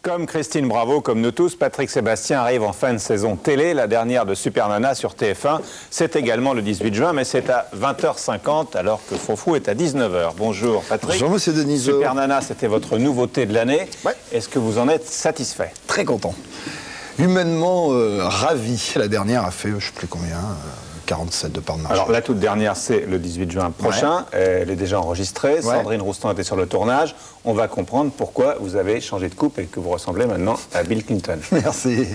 Comme Christine Bravo, comme nous tous, Patrick Sébastien arrive en fin de saison télé, la dernière de Super Nana sur TF1. C'est également le 18 juin, mais c'est à 20h50, alors que Frou est à 19h. Bonjour Patrick. Bonjour Monsieur Denisot. Super Nana, c'était votre nouveauté de l'année. Ouais. Est-ce que vous en êtes satisfait? Très content. Humainement ravi. La dernière a fait, je ne sais plus combien, 47 de part de marché. Alors la toute dernière, c'est le 18 juin prochain. Ouais. Elle est déjà enregistrée. Ouais. Sandrine Roustan était sur le tournage. On va comprendre pourquoi vous avez changé de coupe et que vous ressemblez maintenant à Bill Clinton. Merci.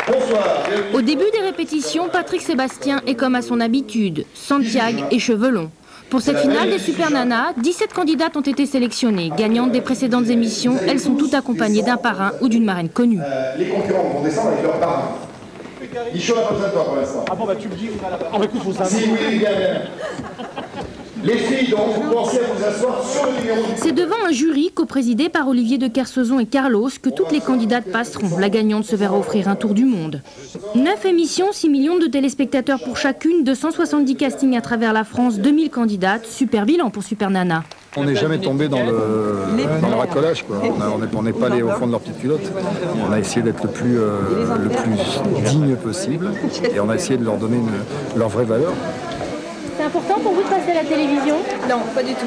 Bonsoir. Au début des répétitions, Patrick Sébastien est comme à son habitude, Santiago et cheveux longs. Pour cette finale des Super Nana, 17 candidates ont été sélectionnées. Gagnantes des précédentes émissions, elles sont toutes accompagnées d'un parrain ou d'une marraine connue. Les concurrents vont descendre avec leur parrain. Michaud n'a pas besoin de toi pour l'instant. Ah bon, bah tu me dis, on va écoute, faut ça. Si oui, bien. Les filles, donc, vous pensez à vous asseoir sur le numéro. C'est devant un jury coprésidé par Olivier de Kersauzon et Carlos que toutes les candidates passeront. La gagnante se verra offrir un tour du monde. 9 émissions, 6 millions de téléspectateurs pour chacune, 270 castings à travers la France, 2000 candidates. Super bilan pour Super Nana. On n'est jamais tombé dans le racolage, quoi. On n'est pas allé au fond de leur petite culotte. On a essayé d'être le plus digne possible et on a essayé de leur donner leur vraie valeur. C'est important pour vous de passer à la télévision? Non, pas du tout.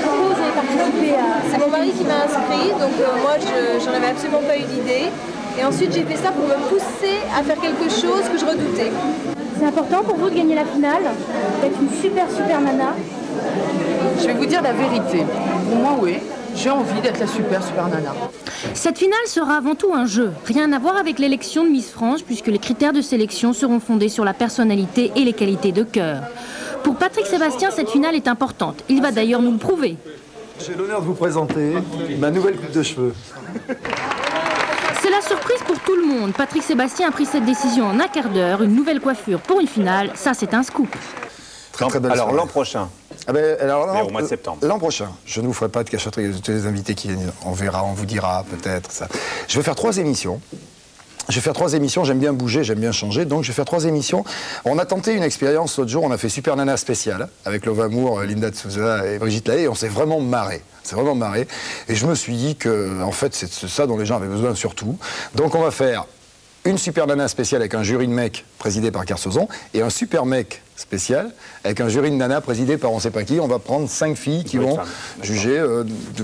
Pourquoi vous avez participé à... C'est mon mari qui m'a inscrit, donc moi j'en avais absolument pas eu d'idée. Et ensuite j'ai fait ça pour me pousser à faire quelque chose que je redoutais. C'est important pour vous de gagner la finale, d'être une super nana? Je vais vous dire la vérité. Pour moi, oui. J'ai envie d'être la super nana. Cette finale sera avant tout un jeu. Rien à voir avec l'élection de Miss France, puisque les critères de sélection seront fondés sur la personnalité et les qualités de cœur. Pour Patrick Sébastien, cette finale est importante. Il va d'ailleurs nous le prouver. J'ai l'honneur de vous présenter ma nouvelle coupe de cheveux. C'est la surprise pour tout le monde. Patrick Sébastien a pris cette décision en un quart d'heure. Une nouvelle coiffure pour une finale, ça c'est un scoop. Très belle alors soirée. l'an prochain, au mois de septembre. L'an prochain, je ne vous ferai pas de cachotterie avec tous les invités qui viennent. On verra, on vous dira peut-être ça. Je vais faire 3 émissions. J'aime bien bouger, j'aime bien changer, donc je vais faire 3 émissions. On a tenté une expérience l'autre jour, on a fait Super Nana spécial avec Lova Moore, Linda de Souza et Brigitte Lahaye, et on s'est vraiment marré. Et je me suis dit que, en fait, c'est ça dont les gens avaient besoin surtout. Donc on va faire une Super Nana spéciale avec un jury de mecs présidé par Kersauzon et un Super Mec spécial avec un jury de nana présidé par on sait pas qui. On va prendre 5 filles qui vont juger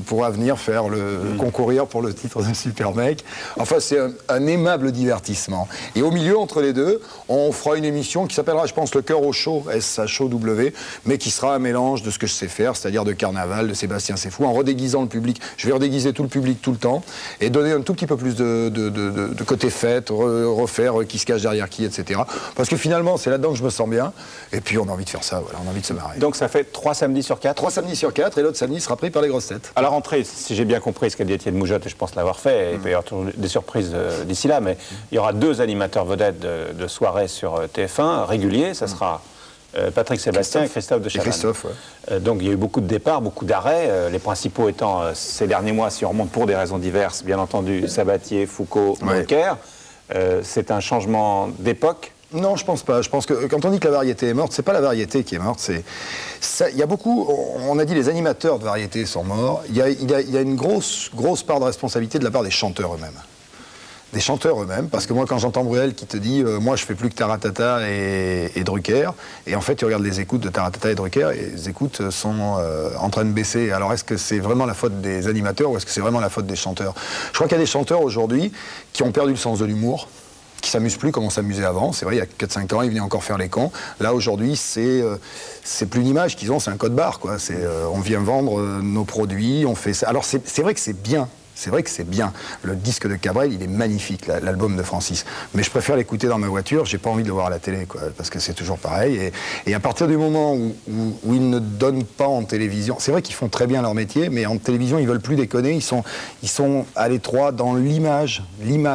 pour venir faire concourir pour le titre de Super Mec. Enfin, c'est un aimable divertissement. Et au milieu, entre les deux, on fera une émission qui s'appellera, je pense, Le Cœur au Chaud, S-H-O-W, mais qui sera un mélange de ce que je sais faire, c'est-à-dire de carnaval, de Sébastien C'est Fou, en redéguisant le public. Je vais redéguiser tout le public tout le temps et donner un tout petit peu plus de côté fête, refaire qui se cache derrière qui, etc. Parce que finalement, c'est là-dedans que je me sens bien. Et puis on a envie de faire ça, voilà, on a envie de se marrer. Donc ça fait 3 samedis sur 4? 3 samedis sur 4, et l'autre samedi sera pris par les grosses têtes. À la rentrée, si j'ai bien compris ce qu'a dit Étienne Moujotte, et je pense l'avoir fait, il peut y avoir toujours des surprises d'ici là, mais il y aura 2 animateurs vedettes de soirée sur TF1, réguliers, ça sera Patrick Sébastien et Christophe de Chavannes. Christophe, ouais. Donc il y a eu beaucoup de départs, beaucoup d'arrêts, les principaux étant ces derniers mois, si on remonte pour des raisons diverses, bien entendu, Sabatier, Foucault, Monker. C'est un changement d'époque? Non, je pense pas. Je pense que quand on dit que la variété est morte, c'est pas la variété qui est morte. Il y a beaucoup. On a dit les animateurs de variété sont morts. Il y a une grosse part de responsabilité de la part des chanteurs eux-mêmes. Des chanteurs eux-mêmes, parce que moi, quand j'entends Bruel qui te dit moi, je fais plus que Taratata et Drucker, et en fait, tu regardes les écoutes de Taratata et Drucker, et les écoutes sont en train de baisser. Alors, est-ce que c'est vraiment la faute des animateurs ou est-ce que c'est vraiment la faute des chanteurs? Je crois qu'il y a des chanteurs aujourd'hui qui ont perdu le sens de l'humour, qui s'amusent plus comme on s'amusait avant. C'est vrai, il y a 4-5 ans, ils venaient encore faire les cons. Là, aujourd'hui, c'est plus une image qu'ils ont, c'est un code barre, quoi. On vient vendre nos produits, on fait ça. Alors, c'est vrai que c'est bien. C'est vrai que c'est bien. Le disque de Cabrel, il est magnifique, l'album de Francis. Mais je préfère l'écouter dans ma voiture, j'ai pas envie de le voir à la télé, quoi, parce que c'est toujours pareil. Et à partir du moment où ils ne donnent pas en télévision, c'est vrai qu'ils font très bien leur métier, mais en télévision, ils veulent plus déconner, ils sont à l'étroit dans l'image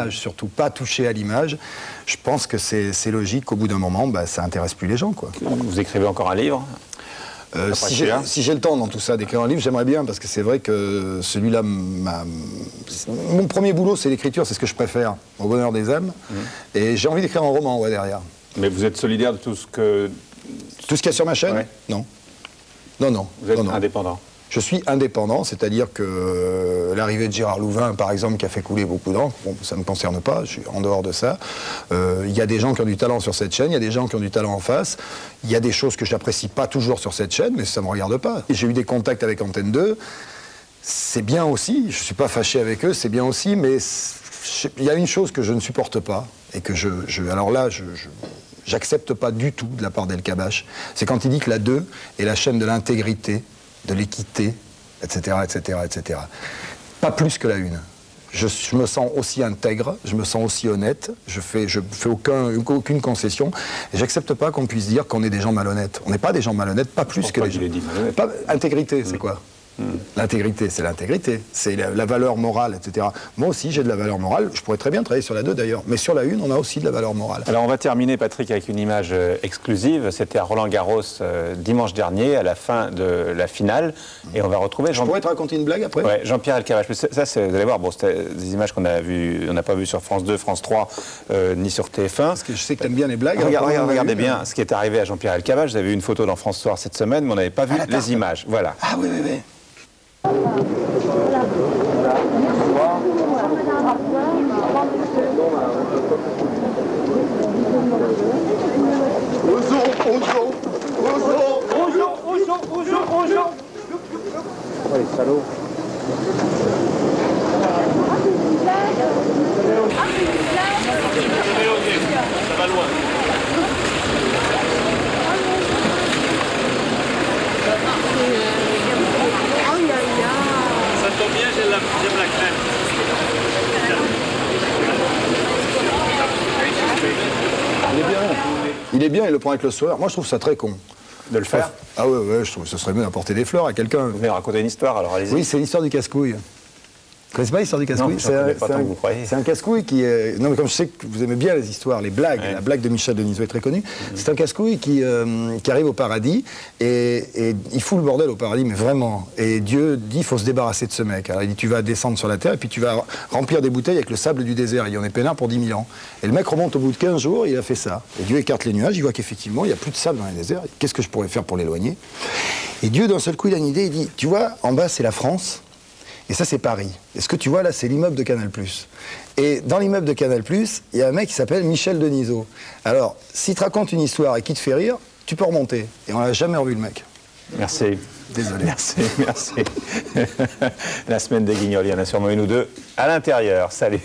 surtout, pas touchés à l'image. Je pense que c'est logique qu'au bout d'un moment, ça intéresse plus les gens, quoi. Vous écrivez encore un livre? Si j'ai le temps dans tout ça d'écrire un livre, j'aimerais bien, parce que c'est vrai que celui-là, mon premier boulot, c'est l'écriture, c'est ce que je préfère, au bonheur des âmes, et j'ai envie d'écrire un roman, derrière. Mais vous êtes solidaire de tout ce que... Tout ce qu'il y a sur ma chaîne? Ouais. Non. Non. Vous êtes indépendant? Je suis indépendant, c'est-à-dire que l'arrivée de Gérard Louvain, par exemple, qui a fait couler beaucoup d'encre, bon, ça ne me concerne pas, je suis en dehors de ça. Il y a des gens qui ont du talent sur cette chaîne, il y a des gens qui ont du talent en face. Il y a des choses que je n'apprécie pas toujours sur cette chaîne, mais ça ne me regarde pas. J'ai eu des contacts avec Antenne 2, c'est bien aussi, je ne suis pas fâché avec eux, c'est bien aussi, mais il y a une chose que je ne supporte pas, et que alors là, j'accepte pas du tout de la part d'El Kabbach, c'est quand il dit que la 2 est la chaîne de l'intégrité, de l'équité, etc., etc., etc. Pas plus que la 1. Je me sens aussi intègre, je me sens aussi honnête, je fais aucune concession, et j'accepte pas qu'on puisse dire qu'on est des gens malhonnêtes. On n'est pas des gens malhonnêtes, pas plus que les gens. Intégrité, c'est quoi? L'intégrité, c'est l'intégrité, c'est la valeur morale, etc. Moi aussi, j'ai de la valeur morale. Je pourrais très bien travailler sur la 2 d'ailleurs, mais sur la 1, on a aussi de la valeur morale. Alors on va terminer, Patrick, avec une image exclusive. C'était à Roland-Garros dimanche dernier, à la fin de la finale, et on va retrouver Je pourrais te raconter une blague après? Ouais, Jean-Pierre El Kabbach. Ça, vous allez voir, bon, c'était des images qu'on a vues, on n'a pas vues sur France 2, France 3, ni sur TF1. Parce que je sais que tu aimes bien les blagues. Regardez bien ce qui est arrivé à Jean-Pierre El Kabbach. Vous avez vu une photo dans France Soir cette semaine, mais on n'avait pas vu les images. Voilà. Ah oui, oui, oui. Oh, les salauds. Ça va loin. Ça tombe bien, j'aime la crème. Il est bien, il le prend avec le sourire. Moi, je trouve ça très con. De le faire? Ah ouais, je trouve que ce serait mieux d'apporter des fleurs à quelqu'un. Vous venez raconter une histoire, alors allez-y. Oui, c'est l'histoire du casse-couille. Vous connaissez pas l'histoire du casse-couille? C'est un casse-couille qui est... Non, mais comme je sais que vous aimez bien les histoires, les blagues, la blague de Michel Denisot est très connue, c'est un casse-couille qui arrive au paradis et il fout le bordel au paradis, mais vraiment. Et Dieu dit, il faut se débarrasser de ce mec. Alors il dit, tu vas descendre sur la terre et puis tu vas remplir des bouteilles avec le sable du désert. Il en est peinard pour 10 000 ans. Et le mec remonte au bout de 15 jours, il a fait ça. Et Dieu écarte les nuages, il voit qu'effectivement, il n'y a plus de sable dans les déserts. Qu'est-ce que je pourrais faire pour l'éloigner? Et Dieu, d'un seul coup, il a une idée, il dit, tu vois, en bas, c'est la France. Et ça, c'est Paris. Et ce que tu vois là, c'est l'immeuble de Canal+. Et dans l'immeuble de Canal+, il y a un mec qui s'appelle Michel Denisot. Alors, s'il te raconte une histoire et qu'il te fait rire, tu peux remonter. Et on n'a jamais revu le mec. Merci. Désolé. Merci. La semaine des Guignols, il y en a sûrement une ou deux à l'intérieur. Salut.